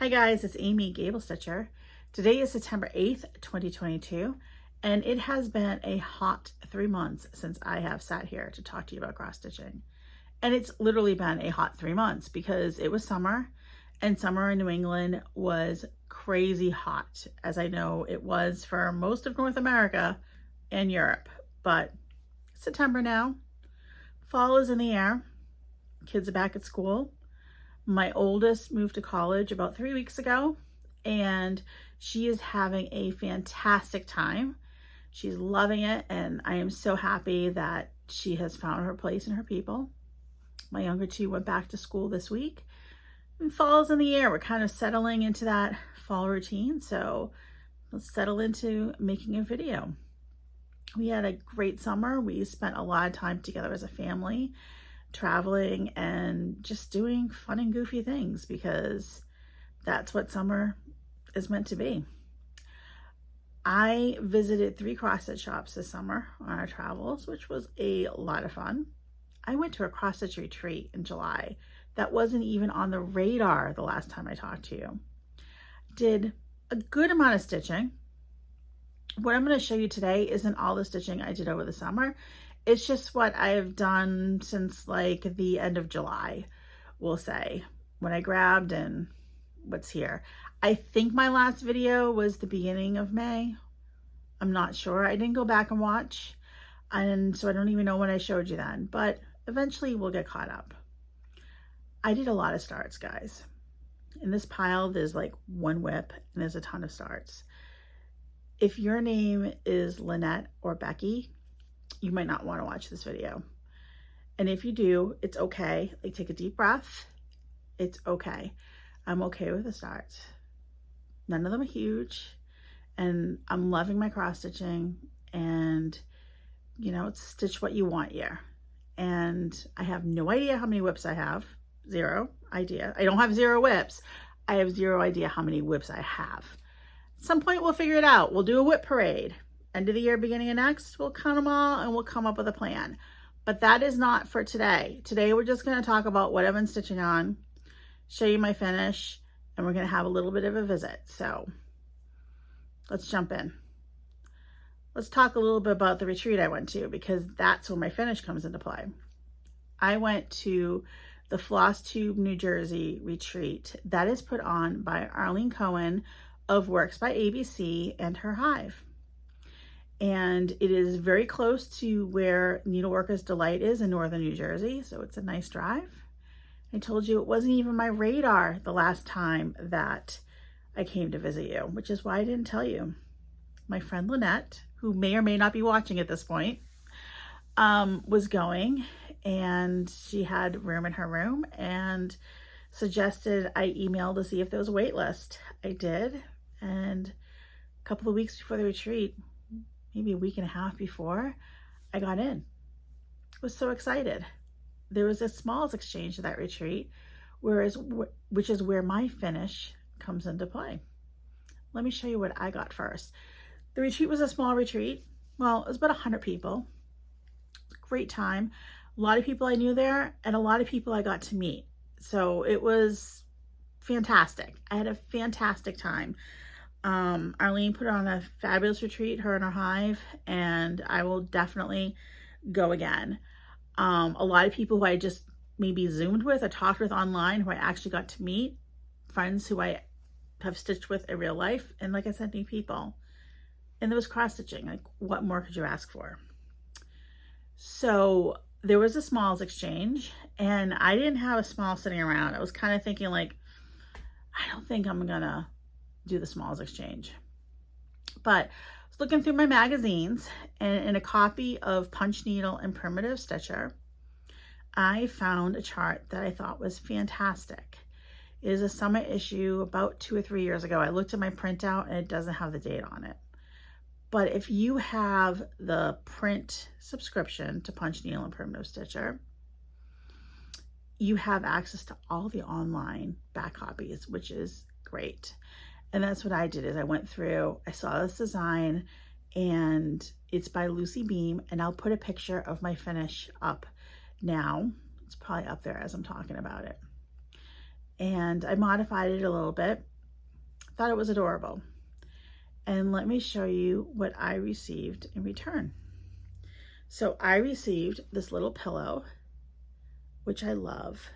Hi guys, it's Amy GablesStitcher. Today is September 8th, 2022, and it has been a hot 3 months since I have sat here to talk to you about cross stitching. And it's literally been a hot 3 months because it was summer, and summer in New England was crazy hot, as I know it was for most of North America and Europe. But September now, fall is in the air, kids are back at school. My oldest moved to college about 3 weeks ago, and she is having a fantastic time. She's loving it, and I am so happy that she has found her place and her people. My younger two went back to school this week, and fall's in the air. We're kind of settling into that fall routine, so let's settle into making a video. We had a great summer. We spent a lot of time together as a family, traveling and just doing fun and goofy things because that's what summer is meant to be. I visited 3 cross-stitch shops this summer on our travels, which was a lot of fun. I went to a cross-stitch retreat in July that wasn't even on the radar the last time I talked to you. Did a good amount of stitching. What I'm going to show you today isn't all the stitching I did over the summer. It's just what I have done since like the end of July, we'll say, when I grabbed and what's here. I think my last video was the beginning of May. I'm not sure. I didn't go back and watch, and so I don't even know when I showed you then, but eventually we'll get caught up. I did a lot of starts, guys. In this pile, there's like 1 whip and there's a ton of starts. If your name is Lynette or Becky, you might not want to watch this video. And if you do, it's okay. Like, take a deep breath. It's okay. I'm okay with the starts. None of them are huge. And I'm loving my cross stitching. And, you know, it's stitch what you want here. And I have no idea how many whips I have. 0 idea. I don't have 0 whips. I have 0 idea how many whips I have. At some point we'll figure it out. We'll do a whip parade. End of the year, beginning of next, we'll count them all and we'll come up with a plan. But that is not for today. Today we're just going to talk about what I've been stitching on, show you my finish, and we're going to have a little bit of a visit. So let's jump in. Let's talk a little bit about the retreat I went to, because that's where my finish comes into play. I went to the Floss Tube, New Jersey retreat that is put on by Arlene Cohen of Works by ABC and her hive. And it is very close to where Needleworkers Delight is in northern New Jersey, so it's a nice drive. I told you it wasn't even my radar the last time that I came to visit you, which is why I didn't tell you. My friend Lynette, who may or may not be watching at this point, was going, and she had room in her room and suggested I email to see if there was a wait list. I did, and a couple of weeks before the retreat, maybe a week and a half before, I got in. I was so excited. There was a smalls exchange at that retreat, which is where my finish comes into play. Let me show you what I got first. The retreat was a small retreat. Well, it was about 100 people. Great time. A lot of people I knew there, and a lot of people I got to meet. So it was fantastic. I had a fantastic time. Arlene put on a fabulous retreat, her and her hive, and I will definitely go again. A lot of people who I just maybe Zoomed with or talked with online, who I actually got to meet, friends who I have stitched with in real life, and like I said, new people. And there was cross stitching. Like, what more could you ask for? So there was a smalls exchange, and I didn't have a small sitting around. I was kind of thinking, like, I don't think I'm gonna do the smalls exchange. But I was looking through my magazines, and in a copy of Punch Needle and Primitive Stitcher, I found a chart that I thought was fantastic. It is a summer issue about 2 or 3 years ago. I looked at my printout and it doesn't have the date on it. But if you have the print subscription to Punch Needle and Primitive Stitcher, you have access to all the online back copies, which is great. And that's what I did, is I went through, I saw this design, and it's by Lucy Beam, and I'll put a picture of my finish up now. It's probably up there as I'm talking about it. And I modified it a little bit. thought it was adorable. And let me show you what I received in return. So I received this little pillow, which I love.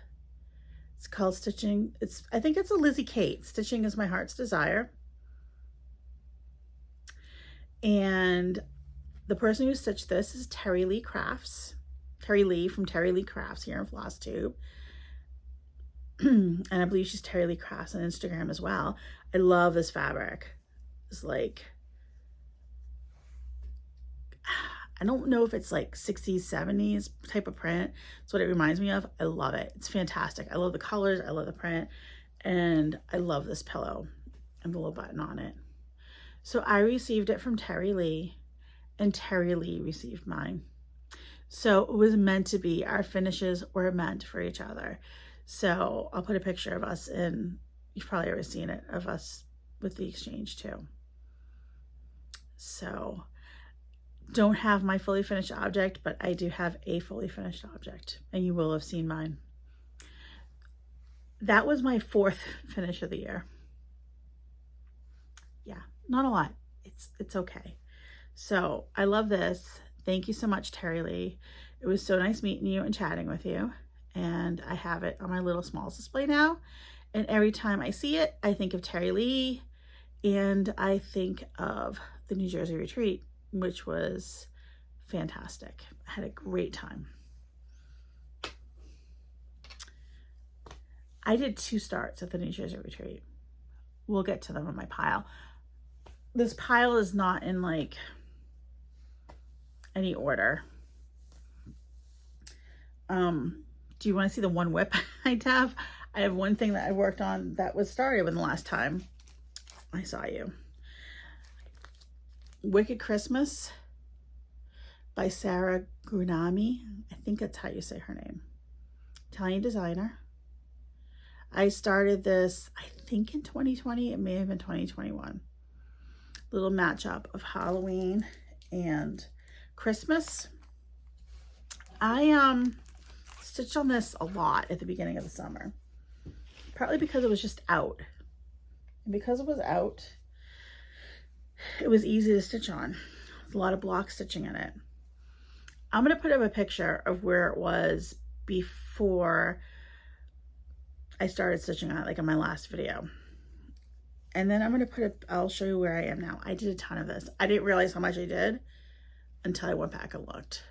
It's called Stitching. I think it's a Lizzie Kate. Stitching is My Heart's Desire. And the person who stitched this is Terry Lee Crafts. Terry Lee from Terry Lee Crafts here in FlossTube. And I believe she's Terry Lee Crafts on Instagram as well. I love this fabric. It's like, I don't know if it's like 60s, 70s type of print. That's what it reminds me of. I love it. It's fantastic. I love the colors. I love the print. And I love this pillow and the little button on it. So I received it from Terry Lee, and Terry Lee received mine. So it was meant to be. Our finishes were meant for each other. So I'll put a picture of us in, you've probably already seen it, of us with the exchange too. So don't have my fully finished object, but I do have a fully finished object, and you will have seen mine. That was my 4th finish of the year. Yeah, not a lot. It's okay. So I love this. Thank you so much, Terry Lee. It was so nice meeting you and chatting with you. And I have it on my little smalls display now. And every time I see it, I think of Terry Lee, and I think of the New Jersey retreat, which was fantastic. I had a great time. I did 2 starts at the New Jersey retreat. We'll get to them in my pile. This pile is not in like any order. Do you want to see the one whip I have? I have one thing that I worked on that was started when the last time I saw you. Wicked Christmas by Sarah Grunami. I think that's how you say her name. Italian designer. I started this, I think in 2020. It may have been 2021. Little matchup of Halloween and Christmas. I stitched on this a lot at the beginning of the summer, partly because it was just out. And because it was out, it was easy to stitch on. There's a lot of block stitching in it. I'm going to put up a picture of where it was before I started stitching on it, like in my last video. And then I'm going to put I'll show you where I am now. I did a ton of this. I didn't realize how much I did until I went back and looked.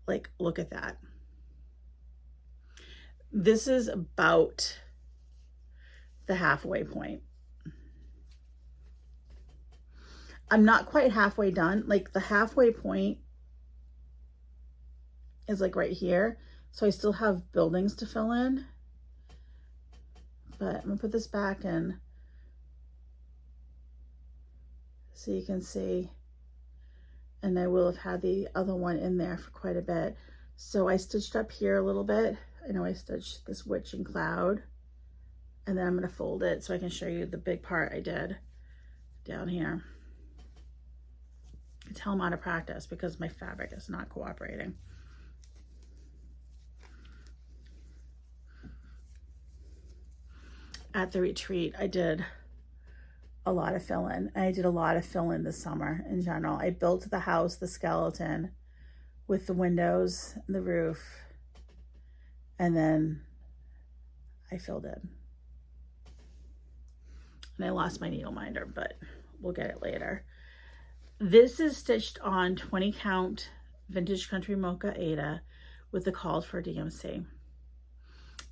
Like, look at that. This is about the halfway point. I'm not quite halfway done. Like, the halfway point is like right here. So I still have buildings to fill in. But I'm gonna put this back in so you can see. And I will have had the other one in there for quite a bit. So I stitched up here a little bit. I know I stitched this witch and cloud. And then I'm gonna fold it so I can show you the big part I did down here. I tell I'm out of practice because my fabric is not cooperating. At the retreat, I did a lot of fill-in. I did a lot of fill-in this summer in general. I built the house, the skeleton, with the windows and the roof, and then I filled in. And I lost my needle minder, but we'll get it later. This is stitched on 20 count Vintage Country Mocha Aida with the call for DMC.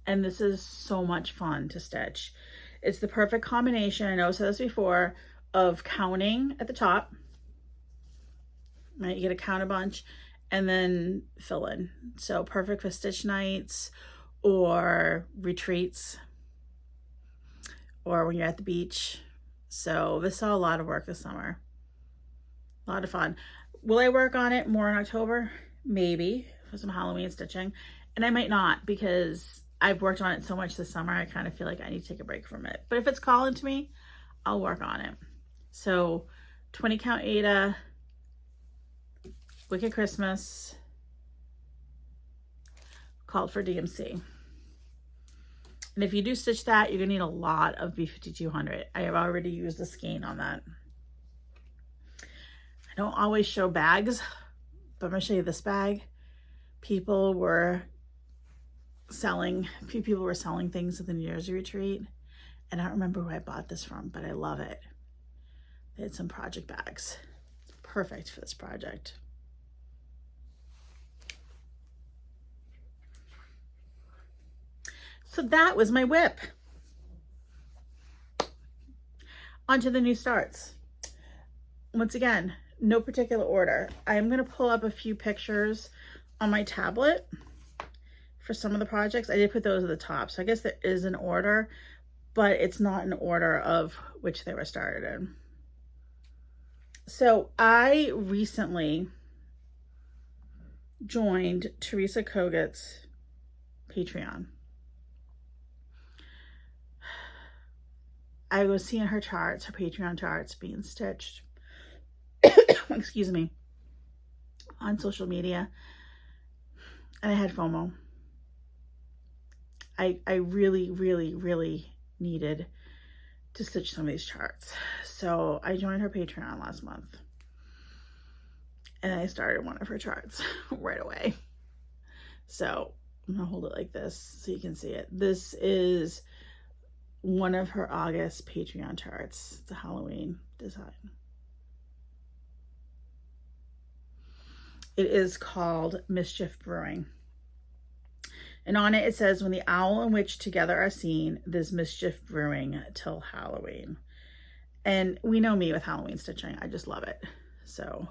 And this is so much fun to stitch. It's the perfect combination, I know I said this before, of counting at the top. Right, you get to count a bunch and then fill in. So perfect for stitch nights or retreats or when you're at the beach. So this saw a lot of work this summer. A lot of fun. Will I work on it more in October? Maybe, for some Halloween stitching. And I might not, because I've worked on it so much this summer, I kind of feel like I need to take a break from it. But if it's calling to me, I'll work on it. So 20 count Aida, Wicked Christmas, called for DMC. And if you do stitch that, you're gonna need a lot of B5200. I have already used the skein on that. I don't always show bags, but I'm gonna show you this bag. A few people were selling things at the New Year's retreat, and I don't remember who I bought this from, but I love it. They had some project bags. Perfect for this project. So that was my whip. Onto the new starts. Once again, no particular order. I'm going to pull up a few pictures on my tablet for some of the projects. I did put those at the top, so I guess there is an order, but it's not an order of which they were started in. So I recently joined Teresa Kogut's Patreon. I was seeing her charts, her Patreon charts being stitched, excuse me, on social media, and I had FOMO. I really, really, really needed to stitch some of these charts. So I joined her Patreon last month, and I started one of her charts right away. So I'm gonna hold it like this so you can see it. This is one of her August Patreon charts. It's a Halloween design. It is called Mischief Brewing. And on it, it says, when the owl and witch together are seen, there's mischief brewing till Halloween. And we know me with Halloween stitching. I just love it. So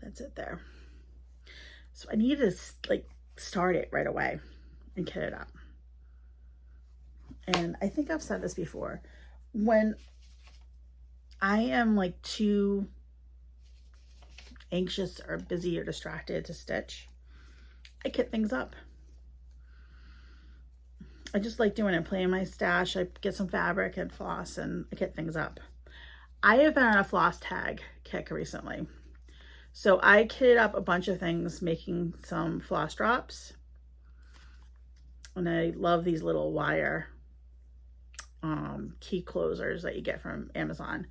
that's it there. So I need to like start it right away and kit it up. And I think I've said this before. When I am like too anxious or busy or distracted to stitch, I kit things up. I just like doing it, playing my stash. I get some fabric and floss and I kit things up. I have been on a floss tag kick recently. So I kitted up a bunch of things, making some floss drops. And I love these little wire key closers that you get from Amazon.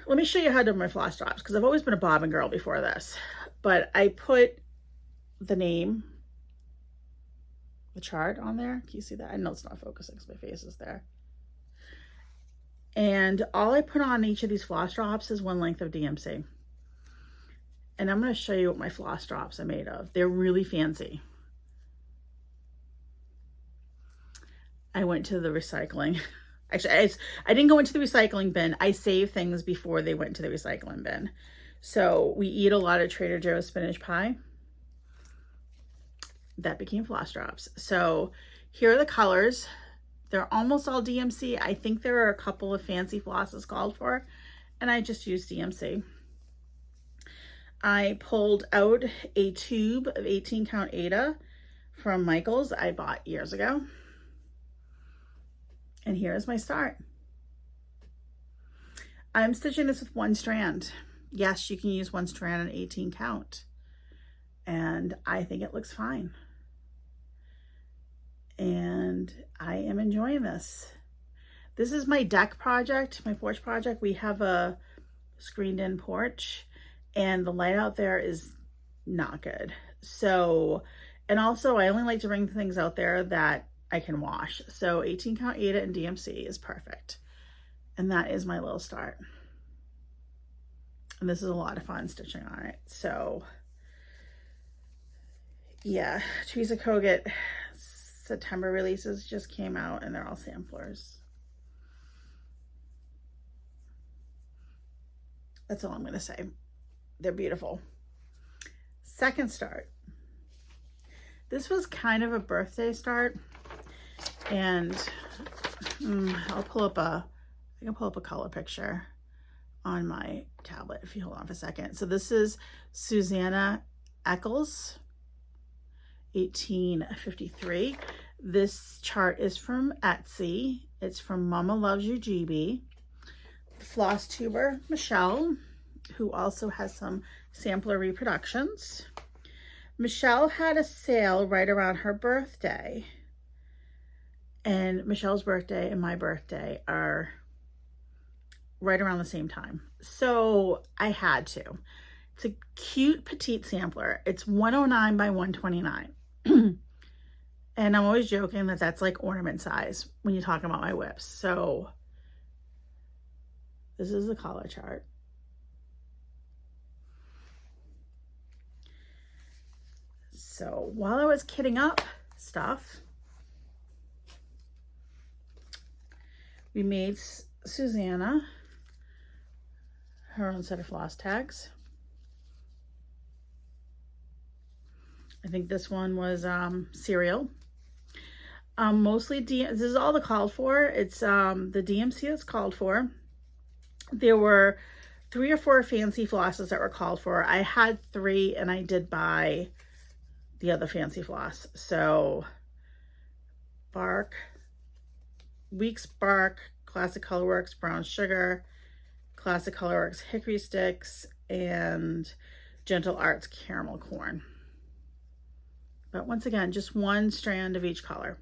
Let me show you how to do my floss drops, because I've always been a bobbin girl before this. But I put the name, the chart on there. Can you see that? I know it's not focusing because my face is there. And all I put on each of these floss drops is one length of DMC. And I'm going to show you what my floss drops are made of. They're really fancy. I went to the recycling. Actually, I didn't go into the recycling bin. I saved things before they went to the recycling bin. So we eat a lot of Trader Joe's spinach pie. That became floss drops. So here are the colors. They're almost all DMC. I think there are a couple of fancy flosses called for, and I just used DMC. I pulled out a tube of 18 count Aida from Michael's I bought years ago. And here's my start. I'm stitching this with one strand. Yes, you can use one strand on 18 count. And I think it looks fine. And I am enjoying this. This is my deck project, my porch project. We have a screened in porch and the light out there is not good. So, and also I only like to bring things out there that I can wash. So 18 count Aida and DMC is perfect. And that is my little start. And this is a lot of fun stitching on it. So yeah, Teresa Kogut September releases just came out and they're all samplers. That's all I'm going to say. They're beautiful. Second start. This was kind of a birthday start. And I can pull up a color picture on my tablet if you hold on for a second. So this is Susanna Eccles, 1853. This chart is from Etsy. It's from Mama Loves You GB. Floss tuber Michelle, who also has some sampler reproductions. Michelle had a sale right around her birthday And Michelle's birthday and my birthday are right around the same time. So I had to. It's a cute petite sampler. It's 109 by 129. And I'm always joking that that's like ornament size when you talk about my whips. So this is the color chart. So while I was kitting up stuff, we made Susanna her own set of floss tags. I think this one was cereal. Mostly this is all the called for. It's the DMC that's called for. There were 3 or 4 fancy flosses that were called for. I had 3 and I did buy the other fancy floss. So Bark, Weeks Bark, Classic Colorworks Brown Sugar, Classic Colorworks Hickory Sticks, and Gentle Arts Caramel Corn. But once again, just 1 strand of each color.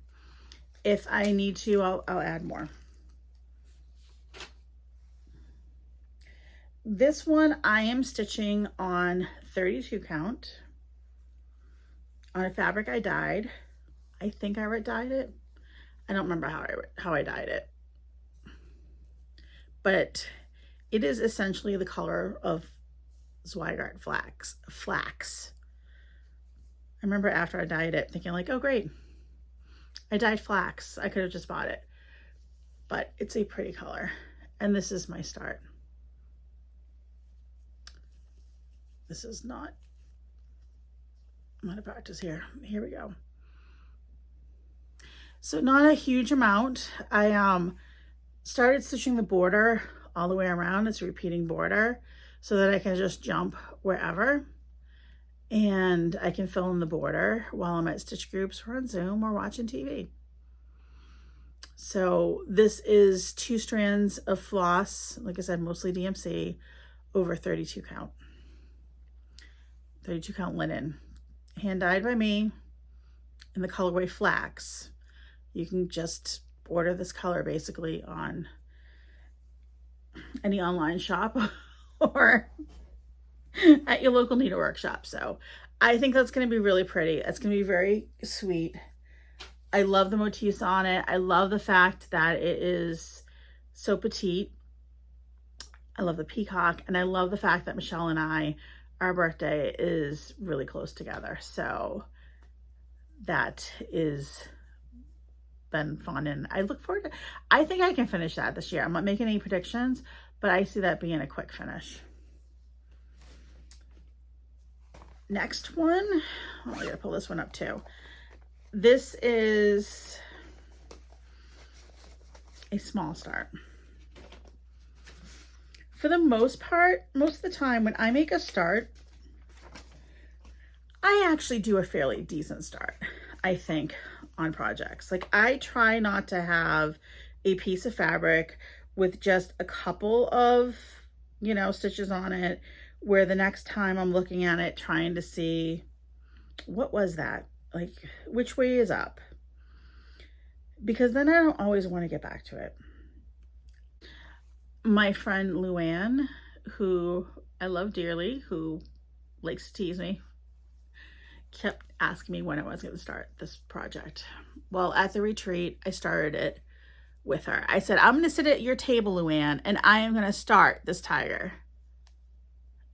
If I need to, I'll add more. This one I am stitching on 32 count on a fabric I dyed. I think I dyed it. I don't remember how I dyed it. But it is essentially the color of Zweigart flax. I remember after I dyed it thinking like, oh great, I dyed flax. I could have just bought it. But it's a pretty color. And this is my start. This is not, I'm out of practice here. Here we go. So not a huge amount. I started stitching the border all the way around. It's a repeating border so that I can just jump wherever. And I can fill in the border while I'm at stitch groups or on Zoom or watching TV. So this is 2 strands of floss, like I said, mostly DMC, over 32 count. 32 count linen, hand dyed by me in the colorway flax. You can just order this color basically on any online shop or at your local needlework shop. So I think that's going to be really pretty. It's going to be very sweet. I love the motifs on it. I love the fact that it is so petite. I love the peacock, and I love the fact that Michelle and I, our birthday is really close together. So that is been fun, and I look forward to, I think I can finish that this year. I'm not making any predictions, but I see that being a quick finish. Next one, oh, I gotta pull this one up too. This is a small start. For the most part, most of the time when I make a start, I actually do a fairly decent start, I think, on projects. Like I try not to have a piece of fabric with just a couple of, stitches on it, where the next time I'm looking at it trying to see, what was that? Like, which way is up? Because then I don't always want to get back to it. My friend Luann, who I love dearly, who likes to tease me, kept asking me when I was going to start this project. Well, at the retreat, I started it with her. I said, I'm going to sit at your table, Luann, and I am going to start this tiger.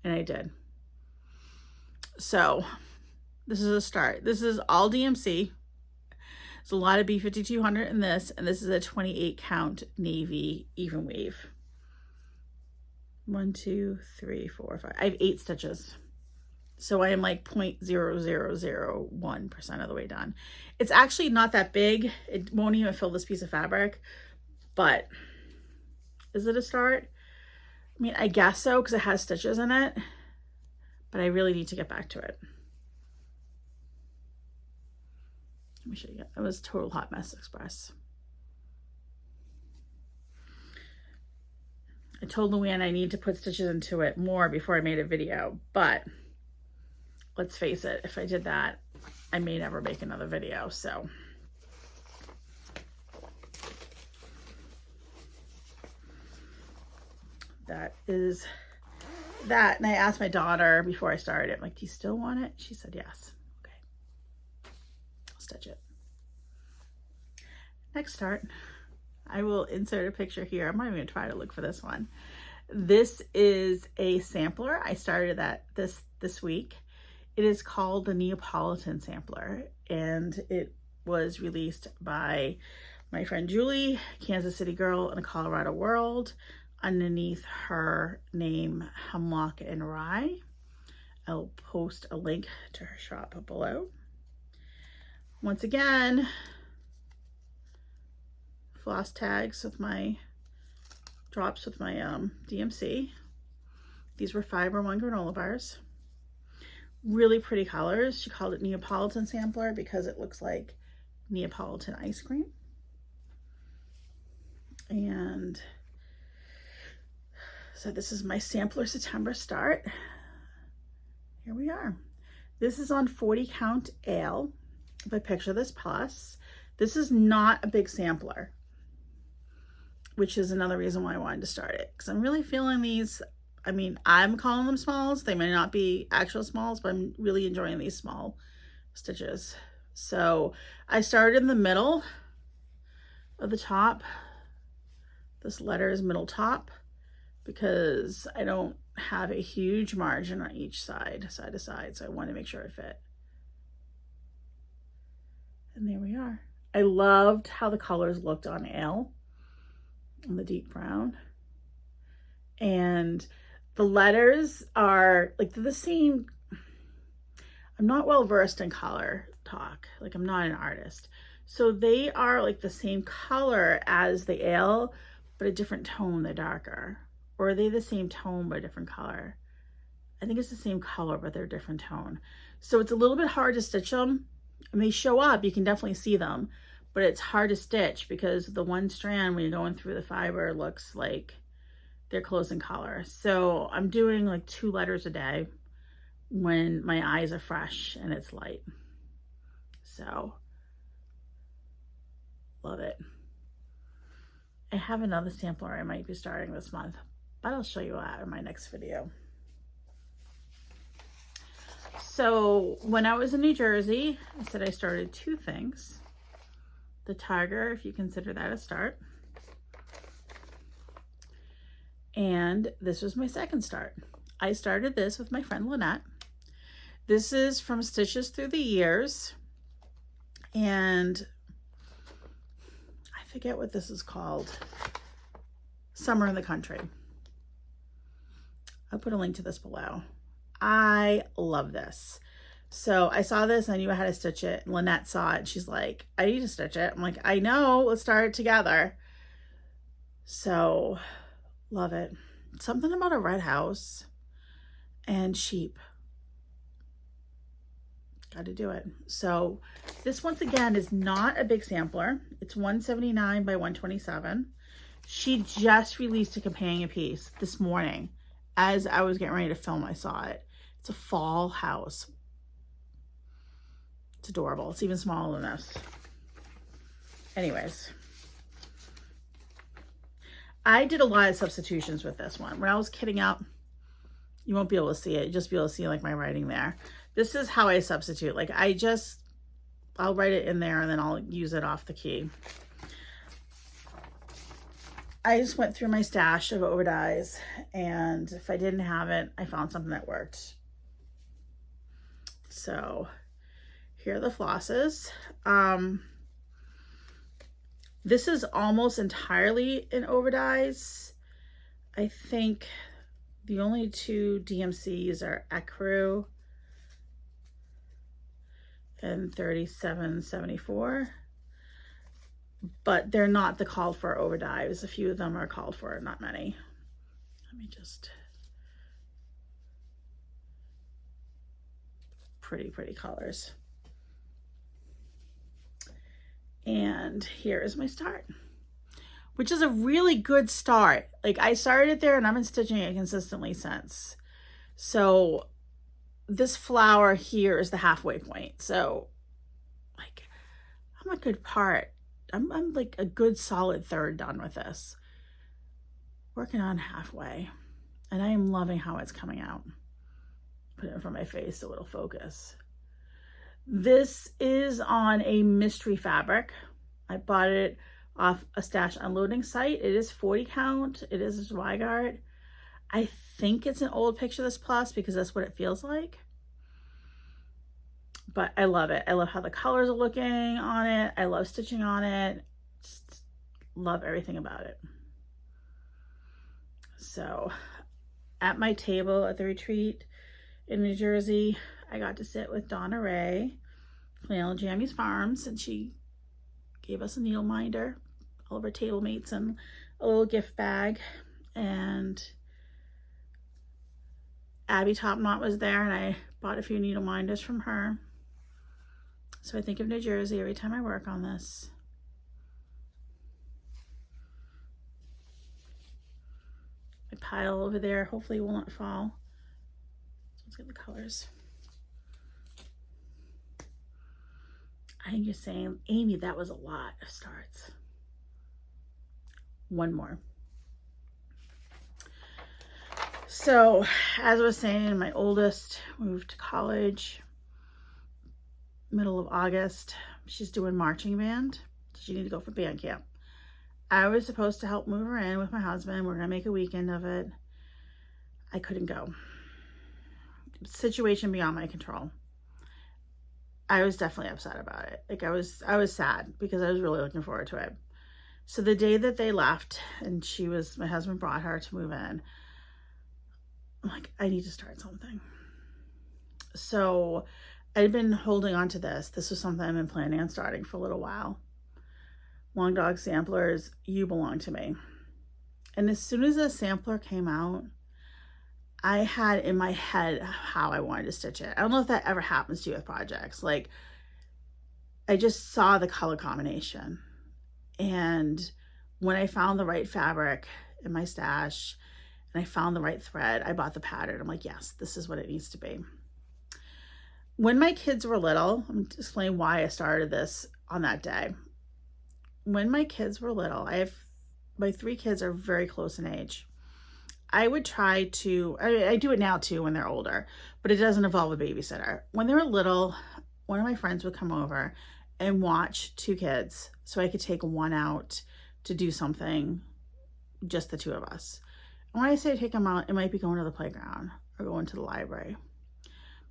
And I did. So this is a start. This is all DMC. There's a lot of B5200 in this, and this is a 28 count navy even weave. 1, 2, 3, 4, 5. I have 8 stitches. So I am like 0.0001% of the way done. It's actually not that big. It won't even fill this piece of fabric, but is it a start? I mean, I guess so, because it has stitches in it, but I really need to get back to it. Let me show you. It was Total Hot Mess Express. I told Luann I need to put stitches into it more before I made a video, but let's face it, if I did that, I may never make another video. So that is that. And I asked my daughter before I started, I'm like, do you still want it? She said yes. Okay, I'll stitch it. Next start, I will insert a picture here. I'm not even gonna try to look for this one. This is a sampler. I started that this week. It is called the Neapolitan Sampler, and it was released by my friend Julie, Kansas City Girl in a Colorado World, underneath her name Hemlock and Rye. I'll post a link to her shop below. Once again, floss tags with my drops with my DMC. These were Fiber One granola bars. Really pretty colors. She called it Neapolitan Sampler because it looks like Neapolitan ice cream. And so this is my sampler September start. Here we are. This is on 40 count ale. If I picture this plus, this is not a big sampler, which is another reason why I wanted to start it, because I'm really feeling these. I mean, I'm calling them smalls. They may not be actual smalls, but I'm really enjoying these small stitches. So I started in the middle of the top. This letter is middle top because I don't have a huge margin on each side to side. So I want to make sure it fit. And there we are. I loved how the colors looked on ale, on the deep brown. And the letters are like the same. I'm not well versed in color talk. Like, I'm not an artist. So they are like the same color as the ale, but a different tone. They're darker. Or are they the same tone but a different color? I think it's the same color, but they're a different tone. So it's a little bit hard to stitch them. And they show up, you can definitely see them, but it's hard to stitch because the one strand, when you're going through the fiber, looks like they're close in color. So I'm doing like 2 letters a day when my eyes are fresh and it's light. So love it. I have another sampler I might be starting this month, but I'll show you that in my next video. So when I was in New Jersey, I said I started 2 things. The tiger, if you consider that a start. And this was my second start. I started this with my friend Lynette. This is from Stitches Through the Years. And I forget what this is called. Summer in the Country. I'll put a link to this below. I love this. So I saw this, I knew how to stitch it. Lynette saw it and she's like, I need to stitch it. I'm like, I know, let's start it together. So love it. Something about a red house and sheep. Got to do it. So this, once again, is not a big sampler. It's 179 by 127. She just released a companion piece this morning. As I was getting ready to film, I saw it. It's a fall house. It's adorable. It's even smaller than this. Anyways, I did a lot of substitutions with this one. When I was kitting up, you won't be able to see it. You'll just be able to see like my writing there. This is how I substitute. Like, I'll write it in there and then I'll use it off the key. I just went through my stash of overdyes, and if I didn't have it, I found something that worked. So here are the flosses. This is almost entirely in overdyes. I think the only 2 DMCs are Ecru and 3774. But they're not the called for overdyes. A few of them are called for, not many. Let me just, pretty colors. And here is my start, which is a really good start. Like, I started there and I've been stitching it consistently since. So this flower here is the halfway point. So like, I'm a good part. I'm like a good solid third done with this. Working on halfway. And I am loving how it's coming out. Put it in front of my face so it'll focus. This is on a mystery fabric. I bought it off a stash unloading site. It is 40 count. It is a Zweigart. I think it's an old Picture This Plus because that's what it feels like. But I love it. I love how the colors are looking on it. I love stitching on it. Just love everything about it. So at my table at the retreat in New Jersey, I got to sit with Donna Ray, Flannel Jammies Farms, and she gave us a needle minder, all of our table mates, and a little gift bag. And Abby Topknot was there, and I bought a few needle minders from her. So I think of New Jersey every time I work on this. My pile over there hopefully will not fall. So let's get the colors. I think you're saying, Amy, that was a lot of starts. One more. So, as I was saying, my oldest moved to college middle of August. She's doing marching band. She needed to go for band camp. I was supposed to help move her in with my husband. We're gonna make a weekend of it. I couldn't go. Situation beyond my control. I was definitely upset about it. Like I was sad because I was really looking forward to it. So the day that they left and my husband brought her to move in, I'm like, I need to start something. So I'd been holding on to this. This was something I've been planning on starting for a little while. Long Dog Samplers, You Belong to Me. And as soon as the sampler came out, I had in my head how I wanted to stitch it. I don't know if that ever happens to you with projects. Like, I just saw the color combination. And when I found the right fabric in my stash and I found the right thread, I bought the pattern. I'm like, yes, this is what it needs to be. When my kids were little, I'm going to explain why I started this on that day. When my kids were little, my 3 kids are very close in age. I would try to, I do it now too when they're older, but it doesn't involve a babysitter. When they were little, one of my friends would come over and watch 2 kids so I could take one out to do something, just the 2 of us. And when I say take them out, it might be going to the playground or going to the library.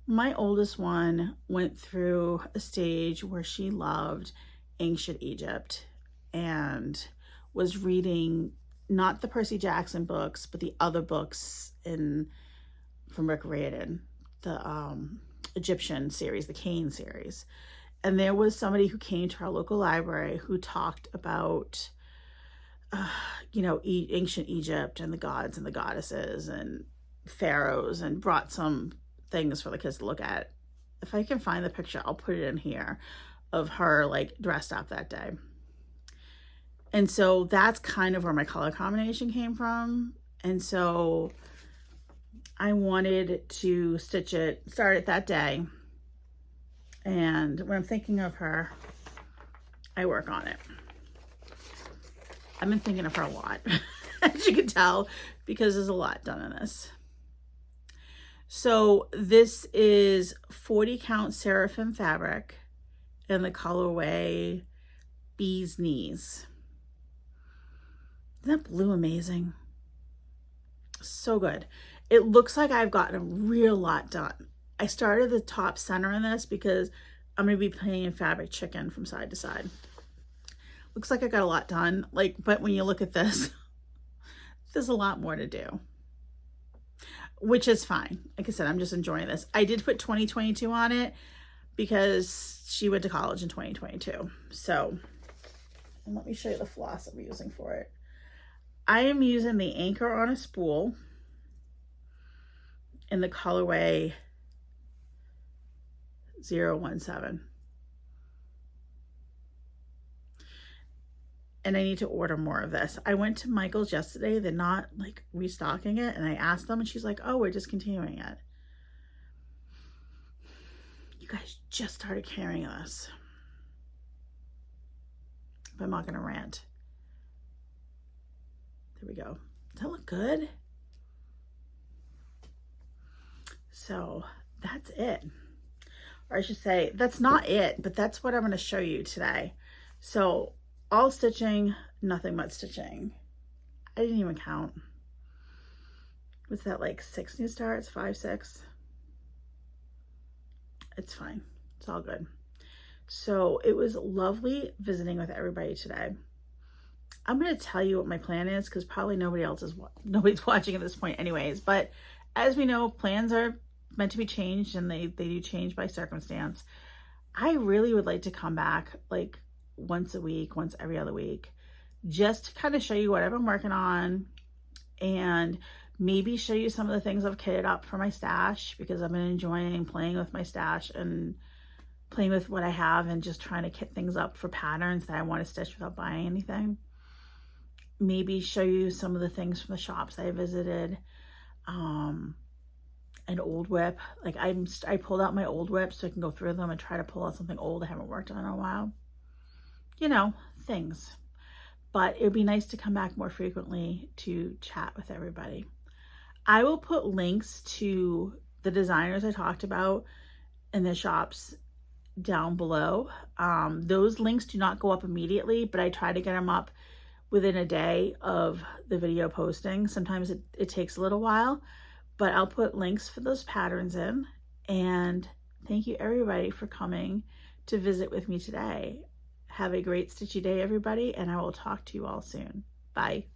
My oldest one went through a stage where she loved ancient Egypt and was reading not the Percy Jackson books, but the other books from Rick Riordan, the Egyptian series, the Cain series. And there was somebody who came to our local library who talked about, ancient Egypt and the gods and the goddesses and pharaohs, and brought some things for the kids to look at. If I can find the picture, I'll put it in here of her like dressed up that day. And so that's kind of where my color combination came from. And so I wanted to start it that day. And when I'm thinking of her, I work on it. I've been thinking of her a lot, as you can tell, because there's a lot done in this. So this is 40 count Seraphim fabric in the colorway Bee's Knees. Isn't that blue amazing? So good. It looks like I've gotten a real lot done. I started the top center in this because I'm going to be playing fabric chicken from side to side. Looks like I got a lot done. But when you look at this, there's a lot more to do, which is fine. Like I said, I'm just enjoying this. I did put 2022 on it because she went to college in 2022. So, and let me show you the floss I'm using for it. I am using the Anchor on a Spool in the colorway 017. And I need to order more of this. I went to Michael's yesterday. They're not like restocking it. And I asked them and she's like, oh, we're discontinuing it. You guys just started carrying this. But I'm not going to rant. There we go. Does that look good? So that's it. Or I should say, that's not it, but that's what I'm going to show you today. So all stitching, nothing but stitching. I didn't even count. Was that like 6 new starts? 5, 6? It's fine. It's all good. So it was lovely visiting with everybody today. I'm going to tell you what my plan is because probably nobody's watching at this point anyways. But as we know, plans are meant to be changed, and they do change by circumstance. I really would like to come back like once a week, once every other week, just to kind of show you what I've been working on, and maybe show you some of the things I've kitted up for my stash, because I've been enjoying playing with my stash and playing with what I have and just trying to kit things up for patterns that I want to stitch without buying anything. Maybe show you some of the things from the shops I visited. An old WIP. Like I pulled out my old WIP so I can go through them and try to pull out something old I haven't worked on in a while. You know, things. But it would be nice to come back more frequently to chat with everybody. I will put links to the designers I talked about in the shops down below. Those links do not go up immediately, but I try to get them up within a day of the video posting. Sometimes it takes a little while, but I'll put links for those patterns in. And thank you everybody for coming to visit with me today. Have a great stitchy day, everybody, and I will talk to you all soon. Bye.